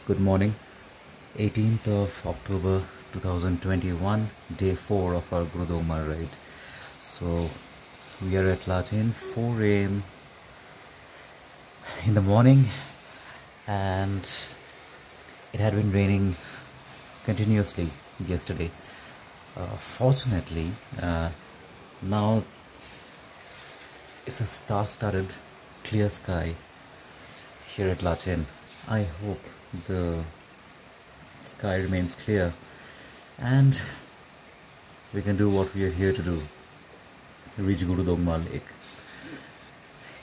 Good morning. 18th of October 2021, day 4 of our Gurudogma ride. So we are at Lachen, 4 a.m. in the morning, and it had been raining continuously yesterday. Fortunately, now it's a star-studded clear sky here at Lachen. I hope the sky remains clear and we can do what we are here to do, reach Gurudogma Lake.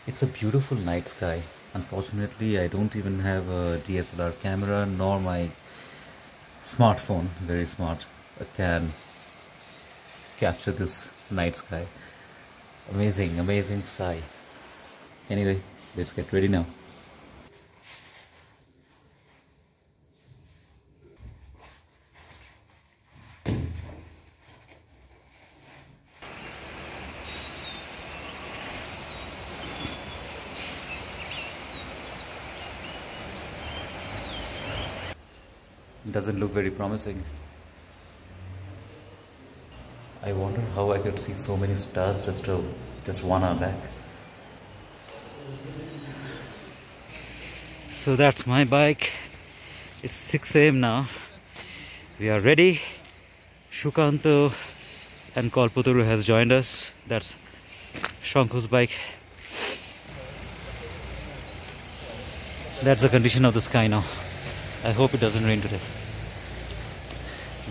It's a beautiful night sky. Unfortunately, I don't even have a DSLR camera nor my smartphone, very smart, can capture this night sky. Amazing sky. Anyway, let's get ready now. Doesn't look very promising. I wonder how I could see so many stars just 1 hour back. So that's my bike. It's 6 a.m. now. We are ready. Shukanto and Kalpataru has joined us. That's Shanku's bike. That's the condition of the sky now. I hope it doesn't rain today.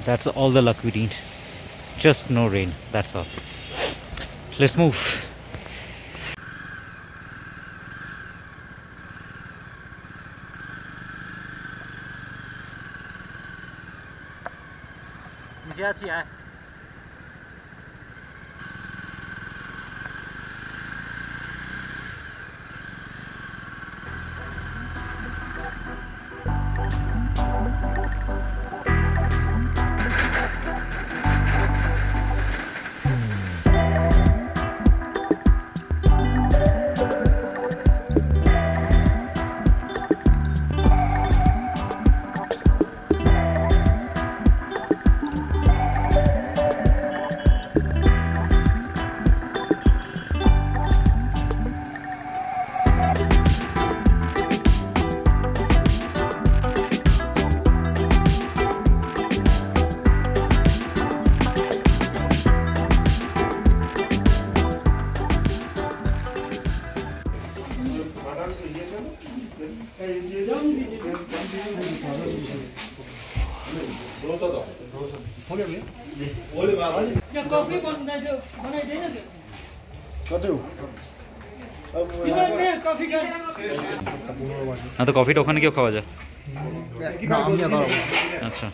That's all the luck we need. Just no rain, that's all. Let's move. তো কফিটা ওখানে কেউ খাওয়া যায় না, আমি আচ্ছা।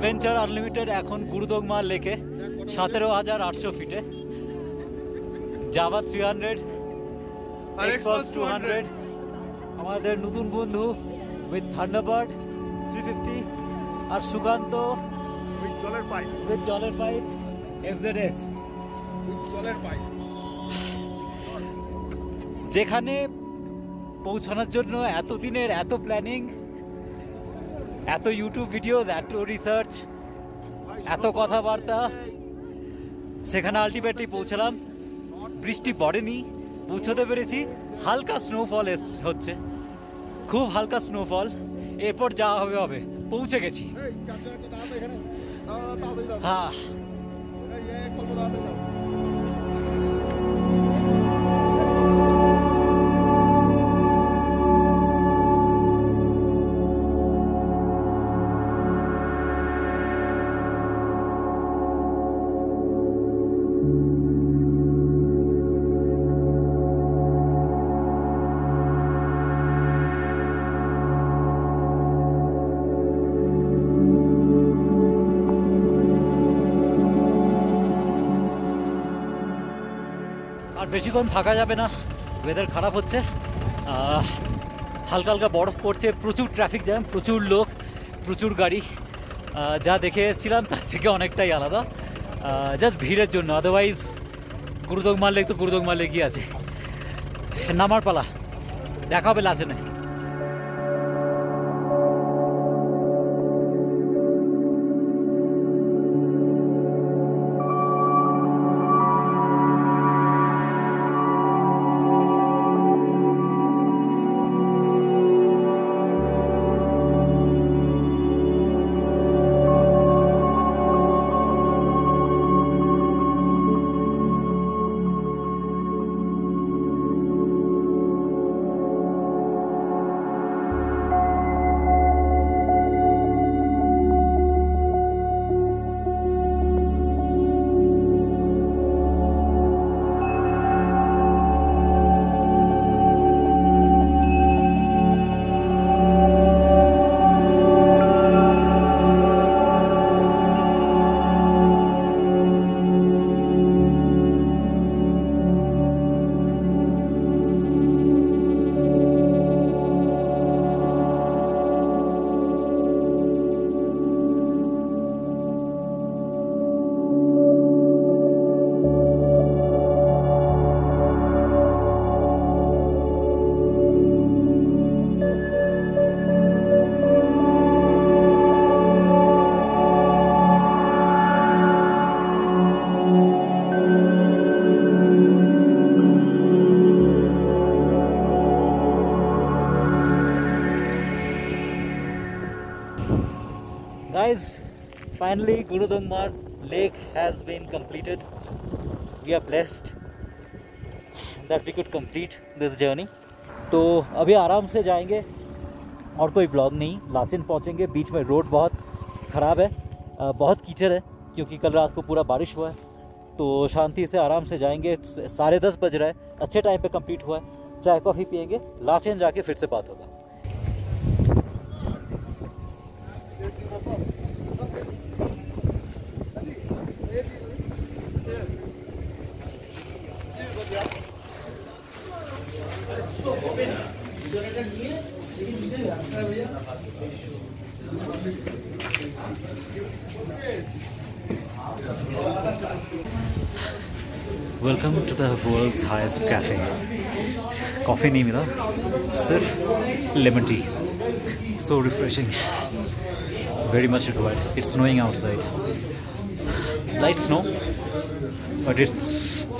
Adventure unlimited এখন গুরুদোগমা লেকে 17,800 ফিটে, জাভা 300, এক্সপালস 200, আমাদের নতুন বন্ধু উইথ থান্ডারবার্ড 350 আর সুকান্ত উইথ জলের পাইপ FZS জলের পাইপ। যেখানে পৌঁছানোর জন্য এত দিনের এত প্ল্যানিং, এত ইউটিউব ভিডিও, এত রিসার্চ, এত কথাবার্তা, সেখানে আলটিমেটলি পৌঁছালাম। বৃষ্টি পড়েনি, পৌঁছতে পেরেছি। হালকা স্নোফল হচ্ছে, খুব হালকা স্নোফল। এরপর যা হবে হবে, পৌঁছে গেছি। হ্যাঁ, আর বেশিক্ষণ থাকা যাবে না, ওয়েদার খারাপ হচ্ছে। হালকা হালকা বরফ পড়ছে, প্রচুর ট্রাফিক জ্যাম, প্রচুর লোক, প্রচুর গাড়ি। যা দেখে এসেছিলাম তার থেকে অনেকটাই আলাদা, জাস্ট ভিড়ের জন্য। আদারওয়াইজ গুরুদোগমা লেক তো গুরুদোগমা লেকই আছে। নামার পালা, দেখা হবে লাচেনে। Guys, finally Gurudongma Lake has been completed. We are blessed that we could complete this journey. तो अभी आराम से जाएंगे और कोई ब्लॉग नहीं। लाचेन पहुंचेंगे, बीच में रोड बहुत ख़राब है, बहुत कीचड़ है क्योंकि कल रात को पूरा बारिश हुआ है। तो शांति से आराम से जाएंगे। 10:30 बज रहा है, अच्छे टाइम पे कंप्लीट हुआ है। चाय कॉफ़ी पियेंगे, लाचेन जाके फिर से बात होगा। Welcome to the world's highest cafe. Coffee नहीं मिला, सिर्फ lemon tea. So refreshing, very much required. It's snowing outside, light snow, but it's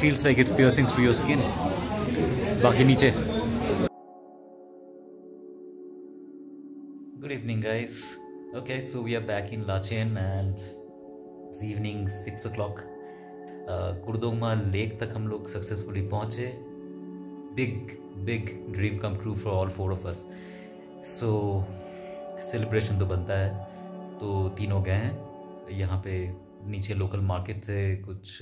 feels like it's piercing through your skin. बाकी नीचे। Good evening, guys. Okay, so we are back in Lachen and it's evening 6 o'clock. गुरुदोगमा lake तक हम लोग successfully पहुँचे। Big dream come true for all 4 of us. So celebration तो बनता है, तो तीनों गए हैं यहाँ पे नीचे लोकल मार्केट से कुछ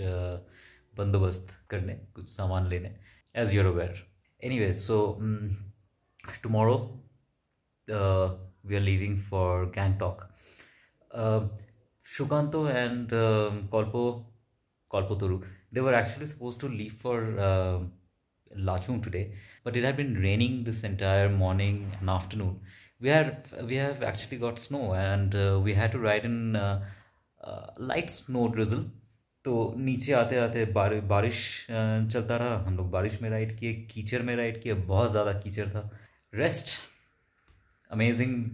बंदोबस्त करने, कुछ सामान लेने, as you're aware. Anyway, so tomorrow we are leaving for Gangtok. Shukanto and Kalpotoru, they were actually supposed to leave for Lachung today, but it had been raining this entire morning and afternoon. We have actually got snow, and we had to ride in light snow drizzle. तो नीचे आते आते बारिश चलता रहा, हम लोग बारिश में राइड किए, कीचड़ में राइड किए, बहुत ज़्यादा कीचड़ था. Rest, amazing,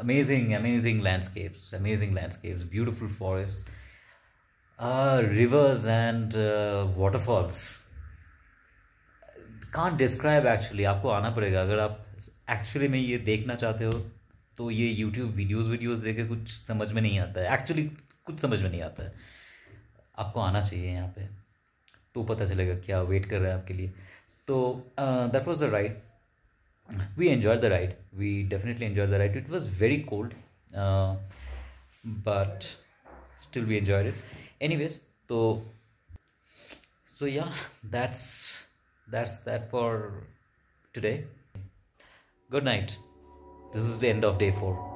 amazing landscapes, beautiful forests, rivers and waterfalls. Can't describe actually. आपको आना पड़ेगा अगर आप एक्चुअली में ये देखना चाहते हो. तो ये यूट्यूब वीडियोस देखे कुछ समझ में नहीं आता है एक्चुअली. कुछ समझ में नहीं आता है. आपको आना चाहिए यहाँ पे, तो पता चलेगा क्या वेट कर रहा है आपके लिए. तो that was the ride. We enjoyed the ride. We definitely enjoyed the ride. It was very cold, but still we enjoyed it. Anyways, so yeah, that's that for today. Good night. This is the end of day 4.